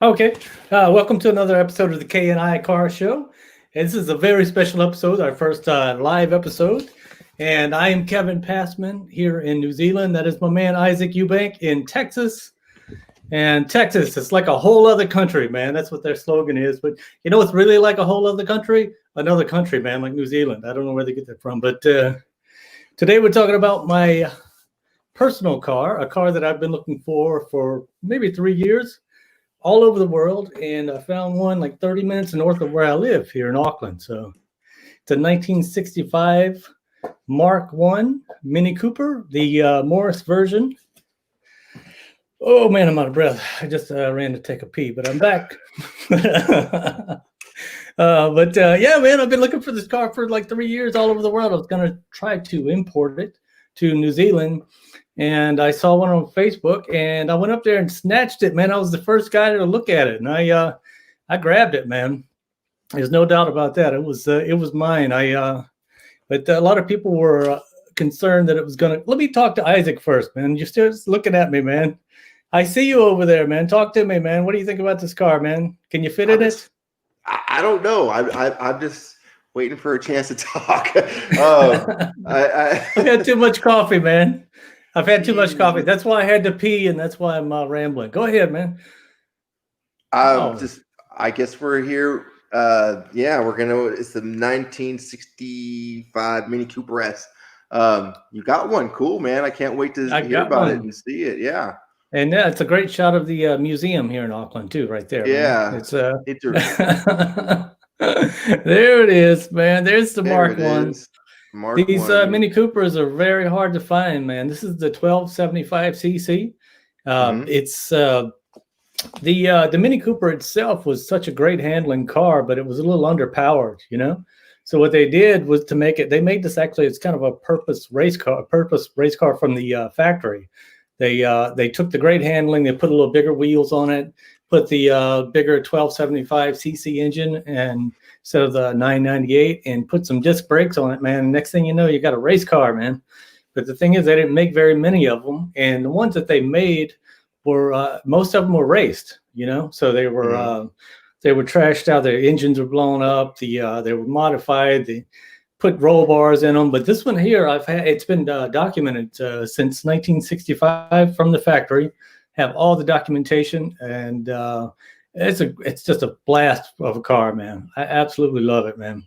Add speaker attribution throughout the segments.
Speaker 1: Okay, welcome to another episode of the K&I Car Show. And this is a very special episode, our first live episode. And I am Kevin Passman here in New Zealand. That is my man Isaac Eubank in Texas. And Texas, it's like a whole other country, man. That's what their slogan is. But you know what's really like a whole other country? Another country, man, like New Zealand. I don't know where they get that from. But today we're talking about my personal car, a car that I've been looking for maybe 3 years. All over the world, and I found one like 30 minutes north of where I live here in Auckland. So it's a 1965 Mark I Mini Cooper, the Morris version. Oh man, I'm out of breath. I just ran to take a pee, but I'm back. Yeah, man, I've been looking for this car for like 3 years all over the world. I was going to try to import it to New Zealand. And I saw one on Facebook, and I went up there and snatched it, man. I was the first guy to look at it, and I grabbed it, man. There's no doubt about that. It was mine. But a lot of people were concerned that it was gonna. Let me talk to Isaac first, man. You're still looking at me, man. I see you over there, man. Talk to me, man. What do you think about this car, man? Can you fit in it?
Speaker 2: I don't know. I'm just waiting for a chance to talk.
Speaker 1: I've had too much coffee, man. I've had too much coffee. That's why I had to pee, and that's why I'm rambling. Go ahead, man.
Speaker 2: I guess we're here. It's the 1965 Mini Cooper S. You got one, cool, man. I can't wait to hear about it and see it. Yeah.
Speaker 1: And yeah, it's a great shot of the museum here in Auckland too, right there.
Speaker 2: Yeah,
Speaker 1: man. It's there it is, man. There's the Mark I. These Mini Coopers are very hard to find, man. This is the 1275cc. It's the Mini Cooper itself was such a great handling car, but it was a little underpowered, you know. So what they did was to make it. They made this actually. It's kind of a purpose race car from the factory. They took the great handling. They put a little bigger wheels on it. Put the bigger 1275cc engine and instead of the 998 and put some disc brakes on it, man. Next thing you know, you got a race car, man. But the thing is, they didn't make very many of them. And the ones that they made were, most of them were raced, you know? So they were trashed out. Their engines were blown up. They were modified. They put roll bars in them. But this one here, it's been documented since 1965 from the factory. Have all the documentation, and it's just a blast of a car, man. I absolutely love it, man.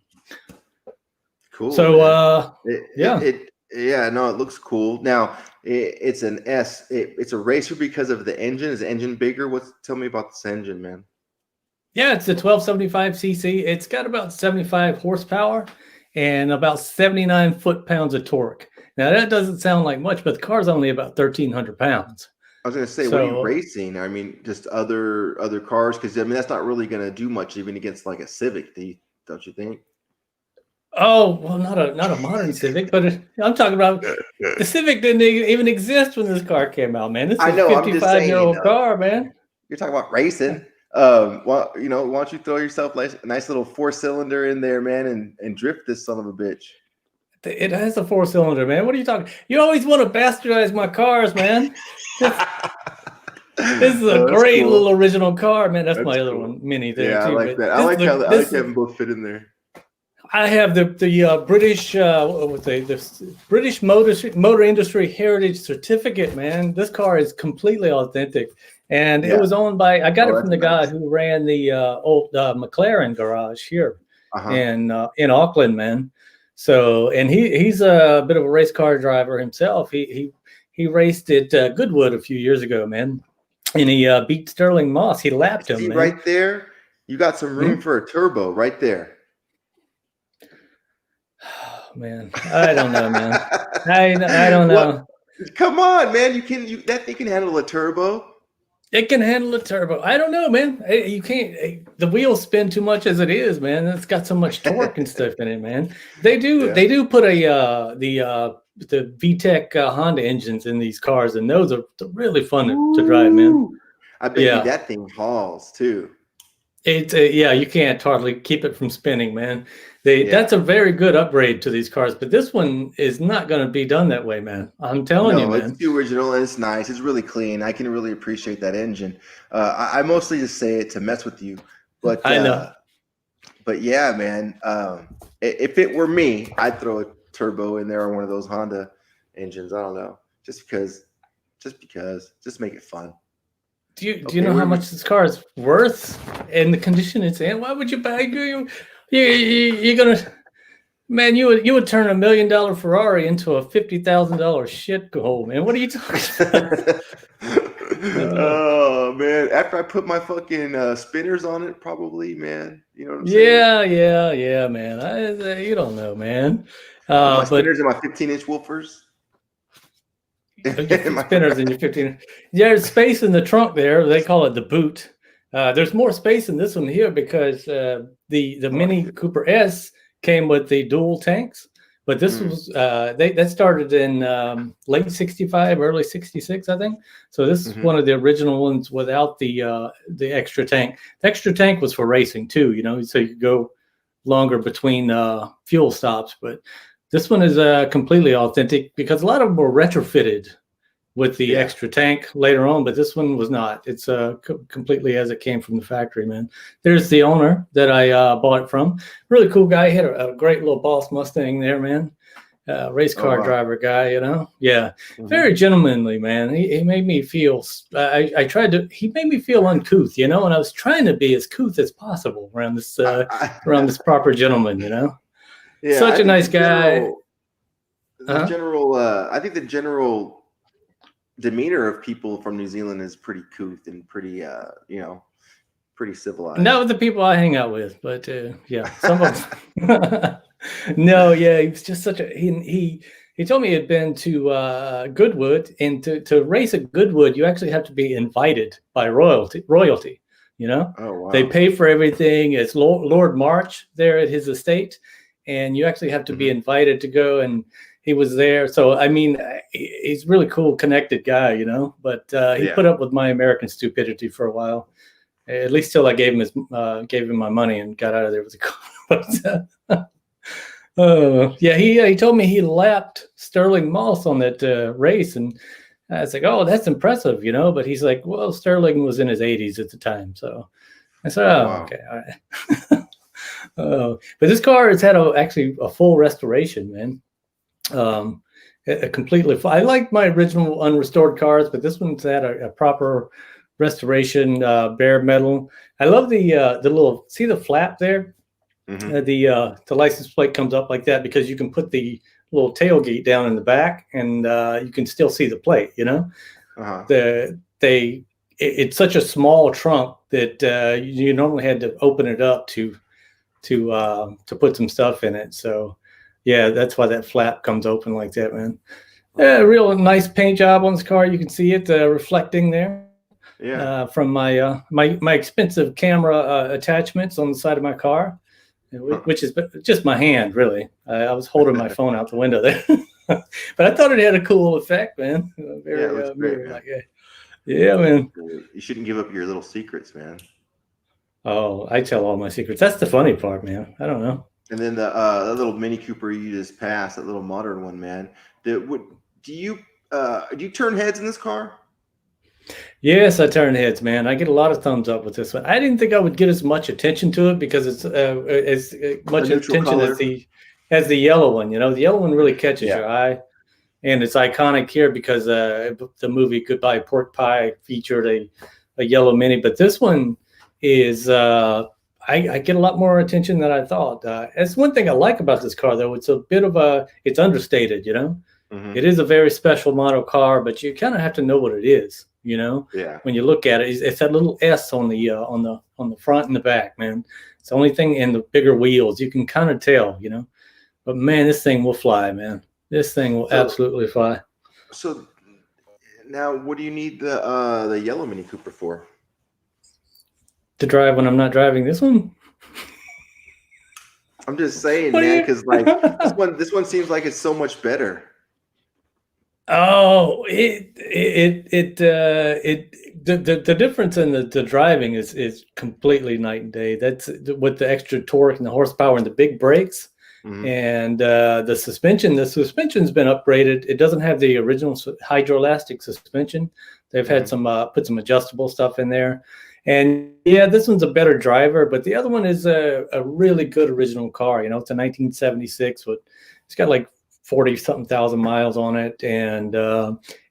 Speaker 2: Cool.
Speaker 1: So
Speaker 2: it looks cool. Now it's an S. It's a racer because of the engine. Is the engine bigger? Tell me about this engine, man.
Speaker 1: Yeah, it's the 1275cc. It's got about 75 horsepower and about 79 foot-pounds of torque. Now that doesn't sound like much, but the car's only about 1,300 pounds.
Speaker 2: I was going to say, what are you racing? I mean, just other cars? Because, I mean, that's not really going to do much even against like a Civic, don't you think?
Speaker 1: Oh, well, not a modern Civic, but I'm talking about the Civic didn't even exist when this car came out, man. This is a 55-year-old car, man.
Speaker 2: You're talking about racing. Why don't you throw yourself a nice little 4-cylinder in there, man, and drift this son of a bitch?
Speaker 1: It has a 4-cylinder, man. What are you talking? You always want to bastardize my cars, man. This is a great little original car, man. That's my other one, Mini. There
Speaker 2: yeah,
Speaker 1: too,
Speaker 2: I like that. I like how them both fit in there.
Speaker 1: I have the British the British Motor Industry Heritage Certificate, man. This car is completely authentic, and it was owned by. I got it from the guy who ran the old McLaren garage here in Auckland, man. So, and he's a bit of a race car driver himself. He raced at Goodwood a few years ago, man, and he beat Sterling Moss. He lapped him, man.
Speaker 2: Right there, you got some room for a turbo right there.
Speaker 1: Oh, man, I don't know, man. I don't know.
Speaker 2: Well, come on, man. That thing can handle a turbo.
Speaker 1: It can handle a turbo. I don't know, man. You can't. The wheels spin too much as it is, man. It's got so much torque and stuff in it, man. They do put the VTEC Honda engines in these cars, and those are really fun to drive, man.
Speaker 2: I bet you that thing hauls too.
Speaker 1: Yeah, you can't hardly keep it from spinning, man. That's
Speaker 2: Yeah.
Speaker 1: a very good upgrade to these cars, but this one is not going to be done that way, man. I'm telling you,
Speaker 2: No, it's
Speaker 1: man.
Speaker 2: the original and it's nice. It's really clean. I can really appreciate that engine. I mostly just say it to mess with you, but
Speaker 1: I know.
Speaker 2: yeah, man. If it were me, I'd throw a turbo in there or one of those Honda engines. I don't know, just because, just make it fun.
Speaker 1: Do you
Speaker 2: Okay,
Speaker 1: know how
Speaker 2: where we?
Speaker 1: much this car is worth and the condition it's in? Why would you buy you're gonna man, you would turn $1 million Ferrari into a $50,000 shit hole, man. What are you talking about?
Speaker 2: Oh man! After I put my fucking spinners on it, probably, man. You know what I'm saying?
Speaker 1: Yeah, man. You don't know, man.
Speaker 2: With my
Speaker 1: But
Speaker 2: spinners and my 15-inch woofers.
Speaker 1: your spinners and your 15. Yeah, there's space in the trunk there. They call it the boot. There's more space in this one here because the
Speaker 2: Oh,
Speaker 1: Mini
Speaker 2: shit.
Speaker 1: Cooper S came with the dual tanks, but this was that started in late '65, early '66, I think. So this is one of the original ones without the extra tank. The extra tank was for racing too, so you could go longer between fuel stops, but this one is completely authentic because a lot of them were retrofitted with the
Speaker 2: Yeah.
Speaker 1: extra tank later on, but this one was not. It's completely as it came from the factory, man. There's the owner that I bought it from. Really cool guy. He had a great little Boss Mustang there, man. Race
Speaker 2: Oh
Speaker 1: car
Speaker 2: wow.
Speaker 1: driver guy, Yeah,
Speaker 2: Mhm.
Speaker 1: very gentlemanly, man. He made me feel. He made me feel uncouth, and I was trying to be as couth as possible around this around this proper gentleman,
Speaker 2: Yeah,
Speaker 1: Such
Speaker 2: I
Speaker 1: a
Speaker 2: think
Speaker 1: nice guy.
Speaker 2: I think the general demeanor of people from New Zealand is pretty couth and pretty pretty civilized.
Speaker 1: Not with the people I hang out with, but yeah, some of them. No, yeah, he was just such a he told me he had been to Goodwood, and to race at Goodwood, you actually have to be invited by royalty.
Speaker 2: Oh
Speaker 1: They
Speaker 2: wow.
Speaker 1: pay for everything. It's Lord March there at his estate, and you actually have to be invited to go. And he was there, so I mean, he's a really cool, connected guy, But he
Speaker 2: Yeah.
Speaker 1: put up with my American stupidity for a while. At least till I gave him my money and got out of there with the car. But yeah, he told me he lapped Sterling Moss on that race, and I was like, oh, that's impressive, But he's like, well, Sterling was in his 80s at the time, so I said,
Speaker 2: Oh
Speaker 1: oh,
Speaker 2: wow.
Speaker 1: okay, all right. But this car has had actually a full restoration, man. Completely. I like my original unrestored cars, but this one's had a proper restoration, bare metal. I love the little, see the flap there. The license plate comes up like that because you can put the little tailgate down in the back, and you can still see the plate. It's such a small trunk that you normally had to open it up to put some stuff in it. So yeah, that's why that flap comes open like that, man. Yeah, real nice paint job on this car. You can see it reflecting there.
Speaker 2: Yeah.
Speaker 1: From my expensive camera attachments on the side of my car, which is just my hand, really. I was holding my phone out the window there, but I thought it had a cool effect, man.
Speaker 2: Yeah, it looks great, man.
Speaker 1: Yeah, man.
Speaker 2: You shouldn't give up your little secrets, man.
Speaker 1: Oh, I tell all my secrets. That's the funny part, man. I don't know.
Speaker 2: And then the little Mini Cooper you just passed, that little modern one, man. Do you turn heads in this car?
Speaker 1: Yes, I turn heads, man. I get a lot of thumbs up with this one. I didn't think I would get as much attention to it because it's as much attention
Speaker 2: color.
Speaker 1: as the yellow one. The yellow one really catches your eye, and it's iconic here because the movie Goodbye Pork Pie featured a yellow Mini. But this one is I get a lot more attention than I thought. That's one thing I like about this car, though. It's a bit of it's understated. It is a very special model car, but you kind of have to know what it is.
Speaker 2: Yeah.
Speaker 1: When you look at it, it's that little S on the front and the back, man. It's the only thing, in the bigger wheels. You can kind of tell, But man, this thing will fly, man. This thing will absolutely fly.
Speaker 2: So now, what do you need the yellow Mini Cooper for?
Speaker 1: To drive when I'm not driving this one?
Speaker 2: I'm just saying, man, because like this one seems like it's so much better.
Speaker 1: Oh, the difference in the driving is completely night and day. That's with the extra torque and the horsepower and the big brakes.
Speaker 2: Mm-hmm.
Speaker 1: And the suspension's been upgraded. It doesn't have the original hydroelastic suspension. They've had some put some adjustable stuff in there. And yeah, this one's a better driver, but the other one is a really good original car. You know, it's a 1976 with, it's got like 40 something thousand miles on it, and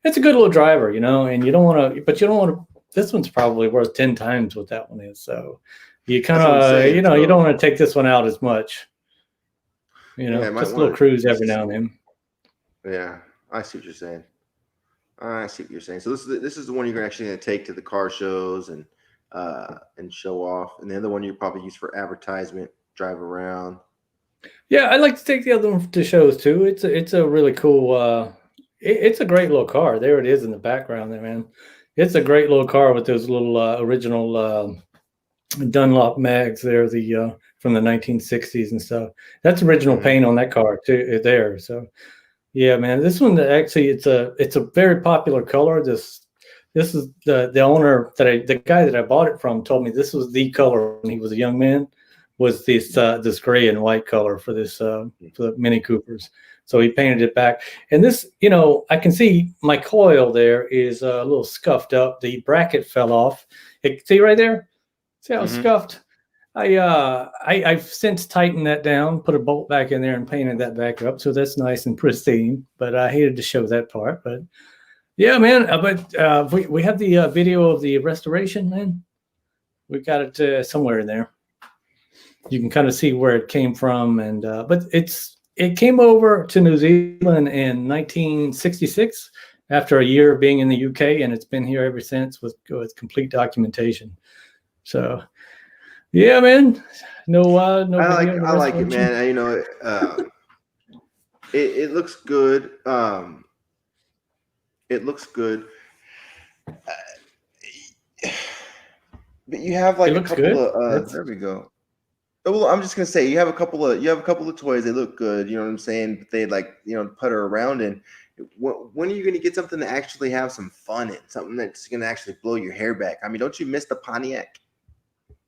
Speaker 1: it's a good little driver, you know. And you don't want to, but you don't want to. This one's probably worth 10 times what that one is. So you kind of, you know, you don't want to take this one out as much. You know,
Speaker 2: yeah,
Speaker 1: just a little cruise every now and then.
Speaker 2: Yeah, I see what you're saying. I see what you're saying. So this is the one you're actually going to take to the car shows and show off, and the other one you probably use for advertisement, drive around.
Speaker 1: Yeah, I like to take the other one to shows too. It's a really cool. It's a great little car. There it is in the background there, man. It's a great little car with those little original Dunlop mags there, the from the 1960s and stuff. That's original paint on that car too there. So yeah, man, this one actually it's a very popular color. This is the owner the guy that I bought it from told me this was the color when he was a young man, was this gray and white color for this for the Mini Coopers. So he painted it back. And this, you know, I can see my coil there is a little scuffed up. The bracket fell off. See right there? See how it's scuffed? I've since tightened that down, put a bolt back in there and painted that back up. So that's nice and pristine, but I hated to show that part. But yeah, man, we have the video of the restoration, man. We got it somewhere in there. You can kind of see where it came from. And but it came over to New Zealand in 1966 after a year of being in the UK, and it's been here ever since with complete documentation. So yeah, man. No.
Speaker 2: I like it, man. You know, it looks good. It looks good. But you have like a couple of there we go. Well, I'm just gonna say you have a couple of toys. They look good. You know what I'm saying? But they like, you know, putter around in. When are you gonna get something to actually have some fun in? Something that's gonna actually blow your hair back? I mean, don't you miss the Pontiac?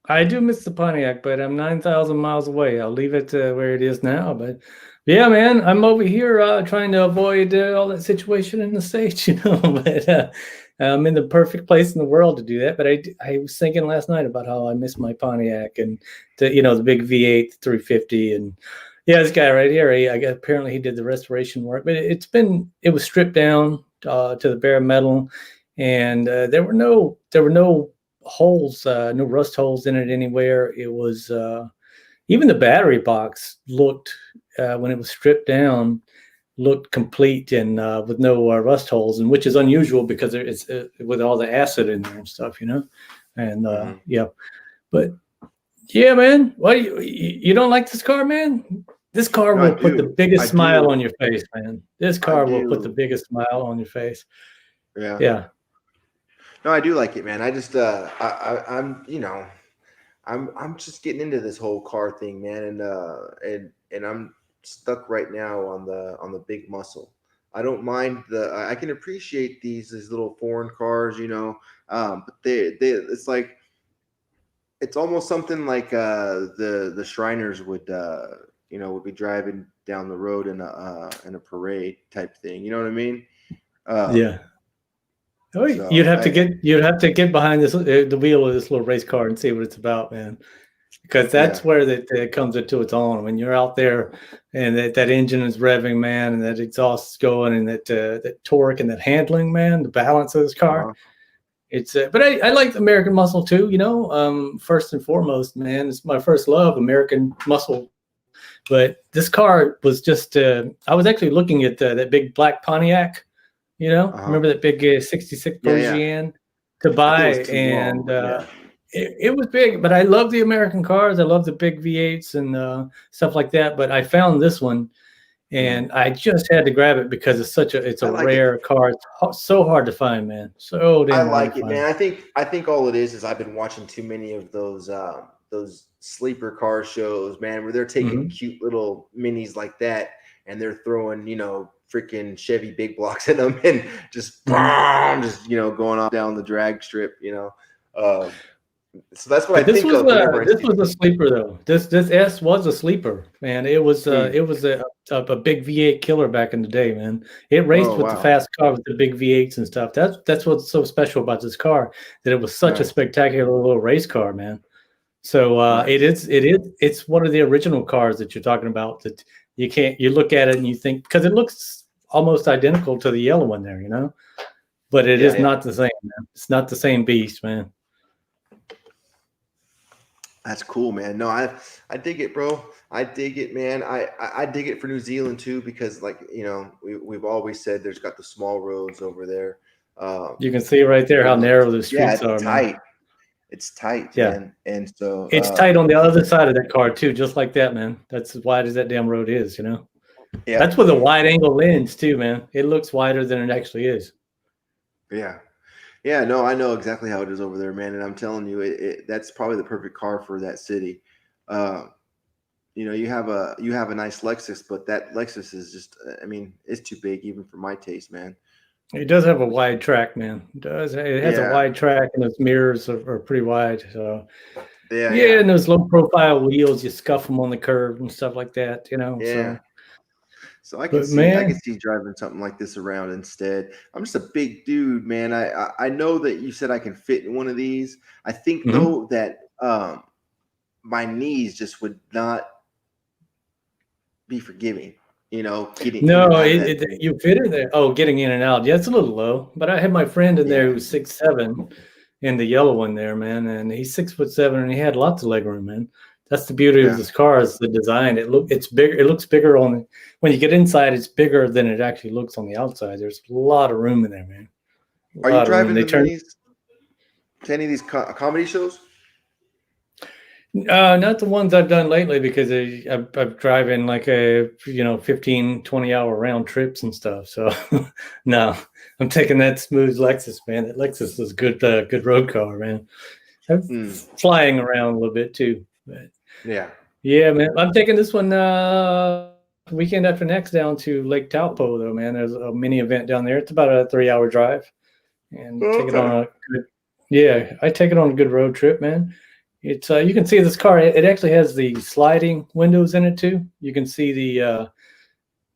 Speaker 1: I do miss the Pontiac, but I'm 9,000 miles away. I'll leave it where it is now. But yeah, man, I'm over here trying to avoid all that situation in the States, you know. But I'm in the perfect place in the world to do that. But I was thinking last night about how I miss my Pontiac and the big V8 350. And yeah, this guy right here, I guess apparently he did the restoration work, but it was stripped down to the bare metal, and there were no holes, no rust holes in it anywhere. It was even the battery box looked when it was stripped down looked complete and with no rust holes, and which is unusual because it's with all the acid in there and stuff, you know. And yeah, but yeah, man, what you don't like this car, man? This car will put the biggest smile on your face, man. This car will put the biggest smile on your face. Yeah.
Speaker 2: No, I do like it, man. I just I'm you know I'm just getting into this whole car thing, man, and I'm stuck right now on the big muscle. I don't mind I can appreciate these little foreign cars, you know, but they it's like it's almost something like the Shriners would would be driving down the road in a parade type thing. You know what I mean?
Speaker 1: Yeah. Oh, so you'd have to get behind the wheel of this little race car and see what it's about, man. Because that's where it comes into its own. When you're out there and that engine is revving, man, and that exhaust is going, and that torque and that handling, man, the balance of this car. It's but I like American muscle too, you know. First and foremost, man, it's my first love, American muscle. But this car was just I was actually looking at that big black Pontiac. You know, remember that big 66 Parisienne to buy, and it was big. But I love the American cars. I love the big V8s and stuff like that. But I found this one, and I just had to grab it because it's a rare car. It's so hard to find, man. So damn
Speaker 2: I like it, man. I think all it is I've been watching too many of those sleeper car shows, man, where they're taking cute little minis like that. And they're throwing, freaking Chevy big blocks in them and just going off down the drag strip. So that's what
Speaker 1: But
Speaker 2: I think of whenever I
Speaker 1: this
Speaker 2: see.
Speaker 1: was a sleeper though. This S was a sleeper, man. It was a big V8 killer back in the day, man. It raced
Speaker 2: Oh
Speaker 1: with the
Speaker 2: wow,
Speaker 1: fast car with the big V8s and stuff. That's what's so special about this car, that it was such a
Speaker 2: nice,
Speaker 1: spectacular little race car, man. So
Speaker 2: nice.
Speaker 1: it's one of the original cars that you're talking about, that you look at it and you think, because it looks almost identical to the yellow one there, but it is
Speaker 2: Yeah,
Speaker 1: not the same, man. It's not the same beast, man.
Speaker 2: that's cool, man. No, I dig it, bro. I dig it, man. I dig it for New Zealand too, because we've always said there's got the small roads over there.
Speaker 1: You can see right there how narrow the
Speaker 2: Yeah,
Speaker 1: streets are,
Speaker 2: it's
Speaker 1: man.
Speaker 2: tight. It's tight,
Speaker 1: Yeah.
Speaker 2: man. And so
Speaker 1: It's tight on the other side of that car too, just like that, man. That's as wide as that damn road is,
Speaker 2: yeah,
Speaker 1: That's with a wide angle lens too, man. It looks wider than it actually is.
Speaker 2: yeah. Yeah, no, I know exactly how it is over there, man. And I'm telling you, that's probably the perfect car for that city. You have a nice Lexus, but that Lexus is just, I mean, it's too big even for my taste, man.
Speaker 1: It does have a wide track, man. It does. It has a wide track, and its mirrors are pretty wide. So
Speaker 2: Yeah.
Speaker 1: and those low profile wheels, you scuff them on the curb and stuff like that,
Speaker 2: Yeah. So I
Speaker 1: But
Speaker 2: can
Speaker 1: man,
Speaker 2: see driving something like this around instead. I'm just a big dude, man. I know that you said I can fit in one of these. I think though that my knees just would not be forgiving. Getting in and
Speaker 1: no,
Speaker 2: out of that thing.
Speaker 1: you fit in there. Oh, getting in and out. Yeah, it's a little low. But I had my friend in there who's 6'7", in the yellow one there, man, and he's 6'7", and he had lots of leg room, man. That's the beauty of this car, is the design. It's bigger. It looks bigger when you get inside. It's bigger than it actually looks on the outside. There's a lot of room in there, man.
Speaker 2: Are you driving the minis to any of these comedy shows?
Speaker 1: Not the ones I've done lately, because I'm driving like 15, 20-hour round trips and stuff. So no, I'm taking that smooth Lexus, man. That Lexus is good road car, man. I'm flying around a little bit too. But yeah, man. I'm taking this one weekend after next down to Lake Taupo, though, man. There's a mini event down there. It's about a 3-hour drive, and take it on I take it on a good road trip, man. It's you can see this car. It actually has the sliding windows in it too. You can see the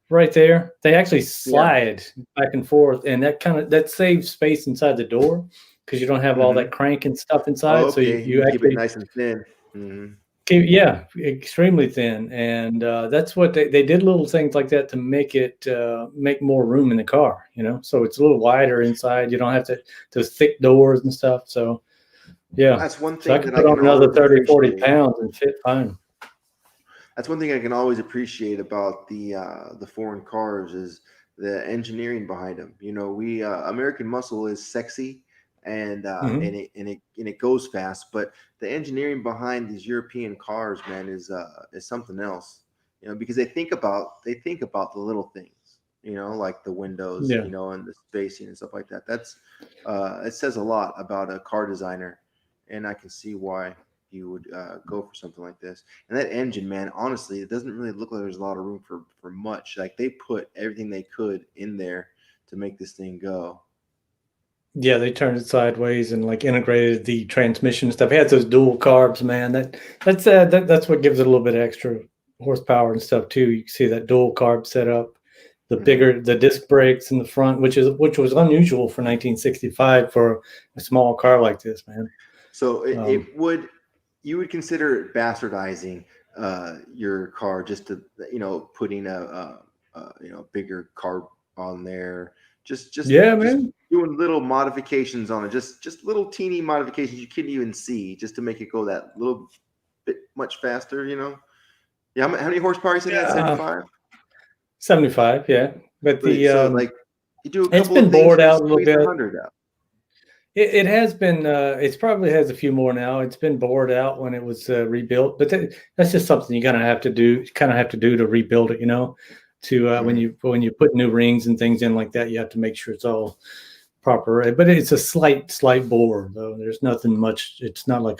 Speaker 1: right there. They actually slide back and forth, and that saves space inside the door, because you don't have all that crank and stuff inside.
Speaker 2: Oh, okay.
Speaker 1: So you
Speaker 2: keep
Speaker 1: actually
Speaker 2: it nice and thin.
Speaker 1: extremely thin, and that's what they did, little things like that to make it make more room in the car. So it's a little wider inside. You don't have those thick doors and stuff. So. Yeah,
Speaker 2: that's one thing.
Speaker 1: So I can put on another 30, 40 pounds and fit fine.
Speaker 2: That's one thing I can always appreciate about the foreign cars, is the engineering behind them. American muscle is sexy, and it goes fast, but the engineering behind these European cars, man, is something else. Because they think about the little things. Like the windows, and the spacing and stuff like that. That's it says a lot about a car designer. And I can see why you would go for something like this. And that engine, man, honestly, it doesn't really look like there's a lot of room for much. Like, they put everything they could in there to make this thing go.
Speaker 1: Yeah, they turned it sideways and integrated the transmission stuff. It had those dual carbs, man. That's what gives it a little bit extra horsepower and stuff too. You can see that dual carb setup, the disc brakes in the front, which was unusual for 1965 for a small car like this, man.
Speaker 2: So you would consider bastardizing your car, just to putting a bigger carb on there, just man, doing little modifications on it, just little teeny modifications you couldn't even see, just to make it go that little bit much faster. How many horsepower you said it had? 75.
Speaker 1: 75, yeah. But
Speaker 2: you do a couple
Speaker 1: it's been
Speaker 2: of things,
Speaker 1: bored out a little bit.
Speaker 2: 100 out.
Speaker 1: It has been. It probably has a few more now. It's been bored out when it was rebuilt, but that's just something you kind of have to do to rebuild it. When you put new rings and things in like that, you have to make sure it's all proper. But it's a slight bore, though. There's nothing much. It's not like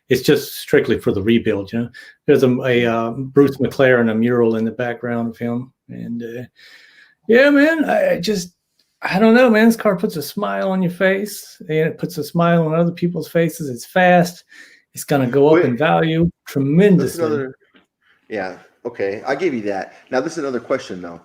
Speaker 1: it's just strictly for the rebuild. There's a Bruce McLaren, a mural in the background of him, and Yeah, man. I don't know, man. This car puts a smile on your face, and it puts a smile on other people's faces. It's fast. It's going to go up
Speaker 2: Wait,
Speaker 1: in value
Speaker 2: that's
Speaker 1: tremendously.
Speaker 2: another. Yeah. Okay. I give you that. Now, this is another question, though.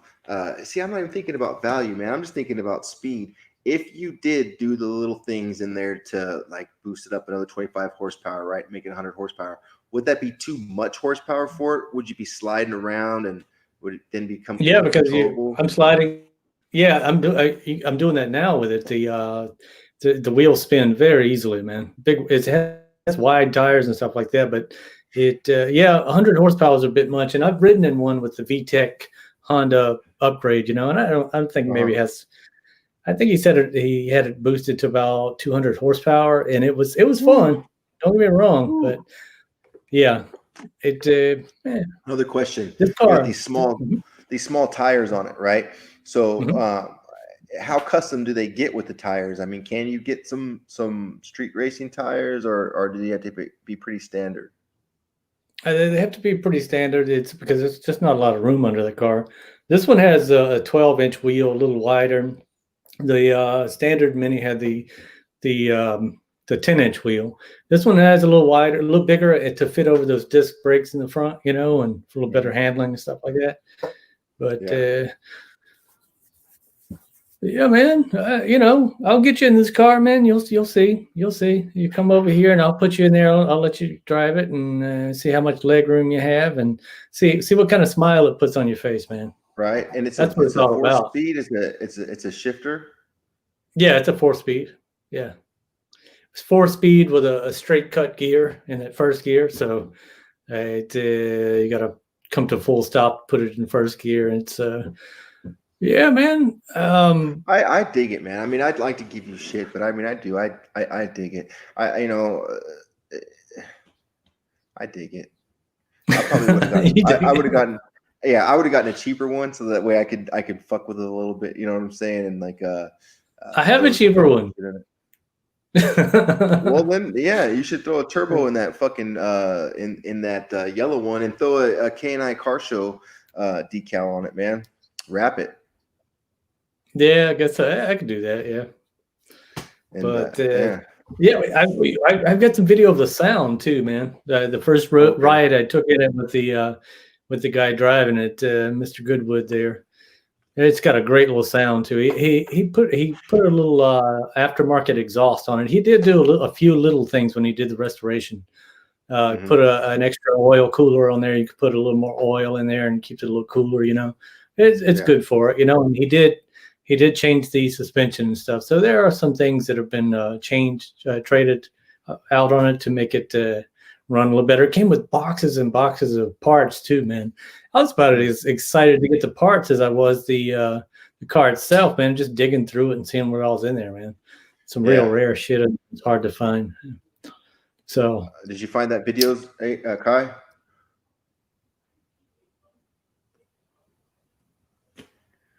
Speaker 2: See, I'm not even thinking about value, man. I'm just thinking about speed. If you did do the little things in there to like boost it up another 25 horsepower, right? Make it 100 horsepower, would that be too much horsepower for it? Would you be sliding around and would it then become
Speaker 1: Yeah, because
Speaker 2: uncontrollable?
Speaker 1: I'm sliding. Yeah, I'm doing that now with it. The wheels spin very easily, man. It has wide tires and stuff like that, but yeah, 100 horsepower is a bit much. And I've ridden in one with the VTEC Honda upgrade, and I don't think maybe
Speaker 2: Uh-huh.
Speaker 1: has. I think he said he had it boosted to about 200 horsepower, and it was
Speaker 2: Woo,
Speaker 1: fun. Don't get me wrong,
Speaker 2: woo.
Speaker 1: but yeah,
Speaker 2: Another question.
Speaker 1: this
Speaker 2: You got
Speaker 1: car. Mhm,
Speaker 2: these small tires on it, right? So,
Speaker 1: mhm.
Speaker 2: how custom do they get with the tires? I mean, can you get some street racing tires, or do they have to be pretty standard?
Speaker 1: They have to be pretty standard. It's because it's just not a lot of room under the car. This one has a 12-inch wheel, a little wider. The standard Mini had the um, the 10-inch wheel. This one has a little wider, a little bigger to fit over those disc brakes in the front, and for a little better
Speaker 2: Mhm.
Speaker 1: handling and stuff like that. But
Speaker 2: Yeah.
Speaker 1: yeah, man, I'll get you in this car, man. You'll see. You'll see. You come over here, and I'll put you in there. I'll let you drive it and see how much leg room you have, and see what kind of smile it puts on your face, man.
Speaker 2: Right. And
Speaker 1: That's what
Speaker 2: it's
Speaker 1: it's
Speaker 2: a
Speaker 1: all
Speaker 2: four
Speaker 1: about.
Speaker 2: speed. It's a shifter.
Speaker 1: Yeah, it's a 4-speed. Yeah, it's 4-speed with a straight cut gear in that first gear. So you got to come to full stop, put it in first gear. And it's yeah, man.
Speaker 2: I dig it, man. I mean, I'd like to give you shit, but I mean, I do. I dig it. I dig it. I probably would have gotten.
Speaker 1: You
Speaker 2: I would
Speaker 1: dig
Speaker 2: have gotten. Yeah, I would have gotten a cheaper one so that way I could fuck with it a little bit. You know what I'm saying? And like
Speaker 1: I have a
Speaker 2: throw
Speaker 1: cheaper
Speaker 2: some
Speaker 1: one.
Speaker 2: shit in it. Well then, yeah, you should throw a turbo in that fucking in that yellow one and throw a K&I car show decal on it, man. Wrap it
Speaker 1: Yeah, I guess I could do that. Yeah,
Speaker 2: and
Speaker 1: but
Speaker 2: yeah.
Speaker 1: yeah, I've got some video of the sound too, man. The first
Speaker 2: Okay.
Speaker 1: ride I took in it with the guy driving it, Mr. Goodwood there. It's got a great little sound too. He put a little aftermarket exhaust on it. He did do a few little things when he did the restoration.
Speaker 2: Hmm.
Speaker 1: Put an extra oil cooler on there. You could put a little more oil in there and keep it a little cooler. It's
Speaker 2: Yeah.
Speaker 1: good for it. And he did change the suspension and stuff. So there are some things that have been changed, traded out on it to make it run a little better. It came with boxes and boxes of parts too, man. I was about as excited to get the parts as I was the car itself, man. Just digging through it and seeing what all's in there, man. Some real
Speaker 2: Yeah.
Speaker 1: rare shit. It's hard to find. So
Speaker 2: Did you find that videos, Kai?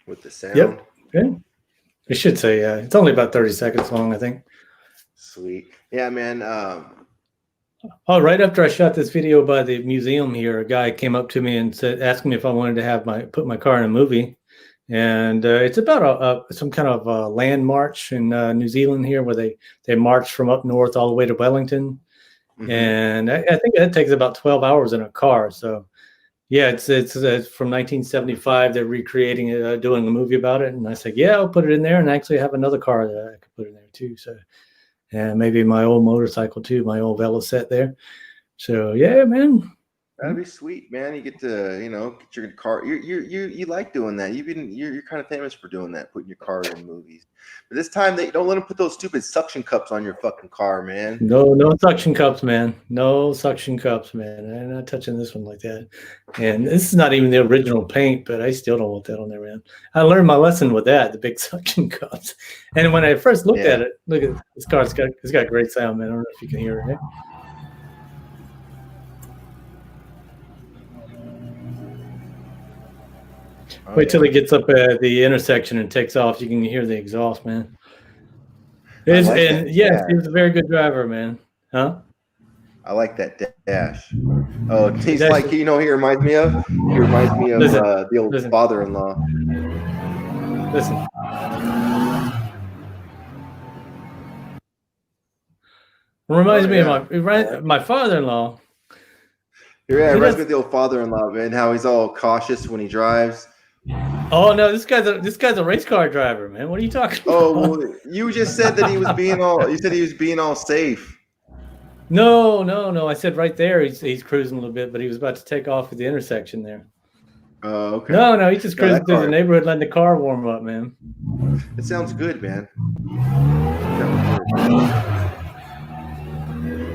Speaker 2: With the sound?
Speaker 1: yep. Yeah. It should say it's only about 30 seconds long, I think.
Speaker 2: Sweet. Yeah, man.
Speaker 1: Oh, right after I shot this video by the museum here, a guy came up to me and asked me if I wanted to put my car in a movie. And it's about some kind of land march in New Zealand here, where they march from up north all the way to Wellington.
Speaker 2: Mhm.
Speaker 1: And I think that takes about 12 hours in a car. So yeah, it's from 1975. They're recreating it, doing a movie about it. And I said, yeah, I'll put it in there, and actually have another car that I could put in there too. So and maybe my old motorcycle too, my old Velocette there. So yeah, man.
Speaker 2: That'd be sweet, man. You get to, get your car. You like doing that. You're kind of famous for doing that, putting your cars in movies. But this time, they don't let them put those stupid suction cups on your fucking car, man.
Speaker 1: No suction cups, man. No suction cups, man. I'm not touching this one like that. And this is not even the original paint, but I still don't want that on there, man. I learned my lesson with that, the big suction cups. And when I first looked
Speaker 2: Yeah.
Speaker 1: at it, look at this car. It's got great sound, man. I don't know if you can hear it.
Speaker 2: Oh,
Speaker 1: Wait till
Speaker 2: yeah.
Speaker 1: it gets up at the intersection and takes off. You can hear the exhaust, man.
Speaker 2: I like that
Speaker 1: And yes,
Speaker 2: dash.
Speaker 1: he was a very good driver, man. Huh?
Speaker 2: I like that dash. Oh, he's
Speaker 1: That's
Speaker 2: like, he reminds me of? He reminds me of
Speaker 1: listen,
Speaker 2: the old
Speaker 1: listen.
Speaker 2: father-in-law.
Speaker 1: Listen. Reminds me of my father-in-law.
Speaker 2: Yeah, it reminds me of the old father-in-law, man. How he's all cautious when he drives.
Speaker 1: Oh no, this guy's a race car driver, man. What are you talking about?
Speaker 2: Oh, well, you just said that he was being all. You said he was being all safe.
Speaker 1: No. I said right there he's cruising a little bit, but he was about to take off at the intersection there.
Speaker 2: Oh, okay.
Speaker 1: No, he's just cruising through the neighborhood, letting the car warm up, man.
Speaker 2: It sounds good, man.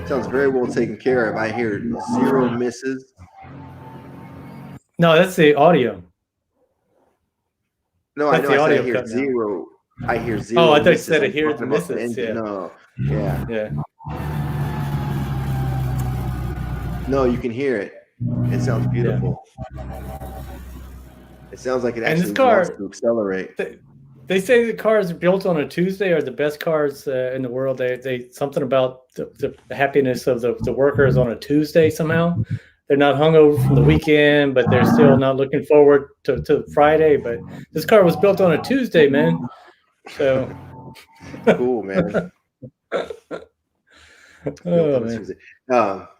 Speaker 2: Sounds very well taken care of. I hear 0 misses.
Speaker 1: No, that's the audio.
Speaker 2: No,
Speaker 1: that's
Speaker 2: I know. I hear 0. Now. I hear 0.
Speaker 1: Oh, I thought you
Speaker 2: misses.
Speaker 1: said I hear the misses. Yeah.
Speaker 2: No. Yeah.
Speaker 1: Yeah.
Speaker 2: No, you can hear it. It sounds beautiful. Yeah. It sounds like it actually wants to accelerate.
Speaker 1: They say the cars built on a Tuesday are the best cars in the world. They something about the happiness of the workers on a Tuesday somehow. They're not hungover from the weekend, but they're still not looking forward to Friday. But this car was built on a Tuesday, man. So
Speaker 2: cool, man.
Speaker 1: Oh, man.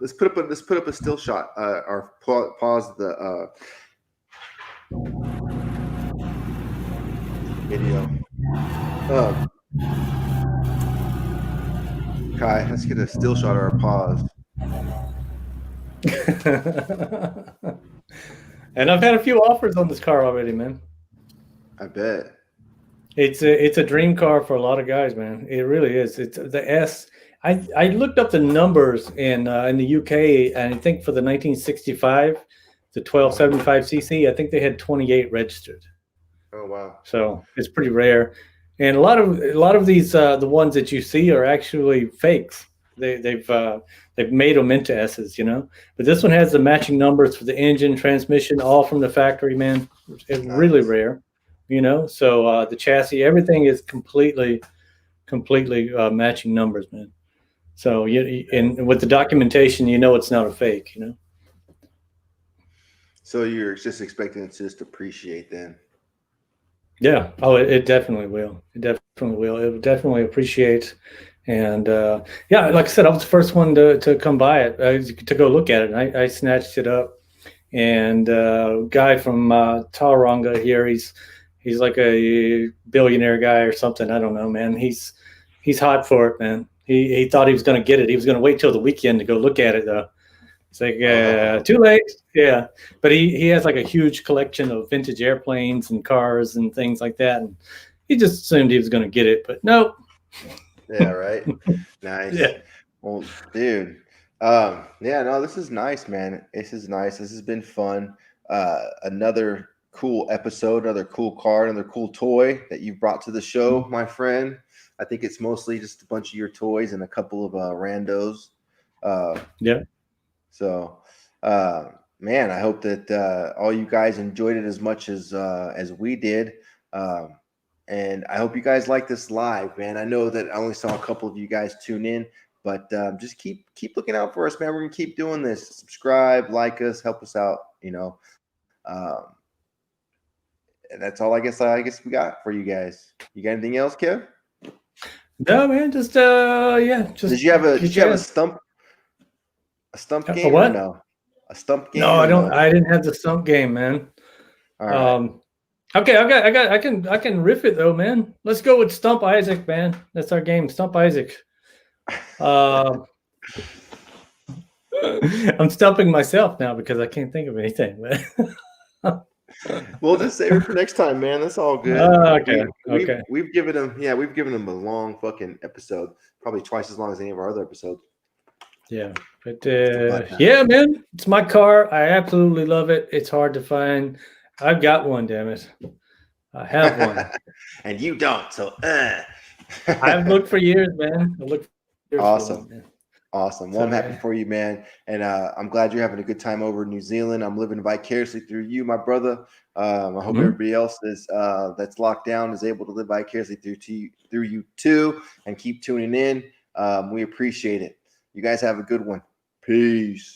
Speaker 2: Let's put up a still shot. Or pause the video. Kai, let's get a still shot or a pause.
Speaker 1: And I've had a few offers on this car already, man.
Speaker 2: I bet.
Speaker 1: It's a dream car for a lot of guys, man. It really is. It's the S. I looked up the numbers in the UK, and I think for the 1965, the 1275cc, I think they had 28 registered.
Speaker 2: Oh wow!
Speaker 1: So it's pretty rare, and a lot of these the ones that you see are actually fakes. They've made them into S's, you know. But this one has the matching numbers for the engine, transmission, all from the factory, man. It's really rare, you know. So the chassis, everything is completely matching numbers, man. So and with the documentation, you know it's not a fake, you know.
Speaker 2: So you're just expecting it to just appreciate then?
Speaker 1: Yeah. Oh, it definitely will. It definitely will. It will definitely appreciate. And yeah, like I said, I was the first one to come by it, to go look at it. And I snatched it up. And guy from Tauranga here, he's like a billionaire guy or something. I don't know, man. He's hot for it, man. He thought he was going to get it. He was going to wait till the weekend to go look at it, though. It's like too late. Yeah, but he has like a huge collection of vintage airplanes and cars and things like that, and he just assumed he was going to get it, but nope.
Speaker 2: Yeah, right. Nice.
Speaker 1: Yeah.
Speaker 2: Well, dude. Yeah, no, this is nice, man. This is nice. This has been fun. Another cool episode, another cool car, another cool toy that you've brought to the show, my friend. I think it's mostly just a bunch of your toys and a couple of randos.
Speaker 1: Yeah.
Speaker 2: So, man, I hope that all you guys enjoyed it as much as we did. And I hope you guys like this live, man. I know that I only saw a couple of you guys tune in, but just keep looking out for us, man. We're gonna keep doing this. Subscribe, like us, help us out, you know. And that's all I guess we got for you guys. You got anything else, Kev?
Speaker 1: No, man. Just yeah. Just
Speaker 2: did you have a stump game?
Speaker 1: A what?
Speaker 2: Or no, a stump game.
Speaker 1: No, I don't. I didn't have the stump game, man.
Speaker 2: All right.
Speaker 1: Okay, I can riff it though, man. Let's go with Stump Isaac, man. That's our game, Stump Isaac. I'm stumping myself now because I can't think of anything.
Speaker 2: We'll just save it for next time, man. That's all good.
Speaker 1: Okay.
Speaker 2: We've given them a long fucking episode, probably twice as long as any of our other episodes.
Speaker 1: Yeah, but yeah, man, it's my car. I absolutely love it. It's hard to find. I've got one, damn it. I have one.
Speaker 2: And you don't, so
Speaker 1: I've looked for years, man.
Speaker 2: Awesome. Awesome. Well, I'm happy for you, man. And I'm glad you're having a good time over in New Zealand. I'm living vicariously through you, my brother. I hope everybody else is that's locked down is able to live vicariously through you too, and keep tuning in. We appreciate it. You guys have a good one. Peace.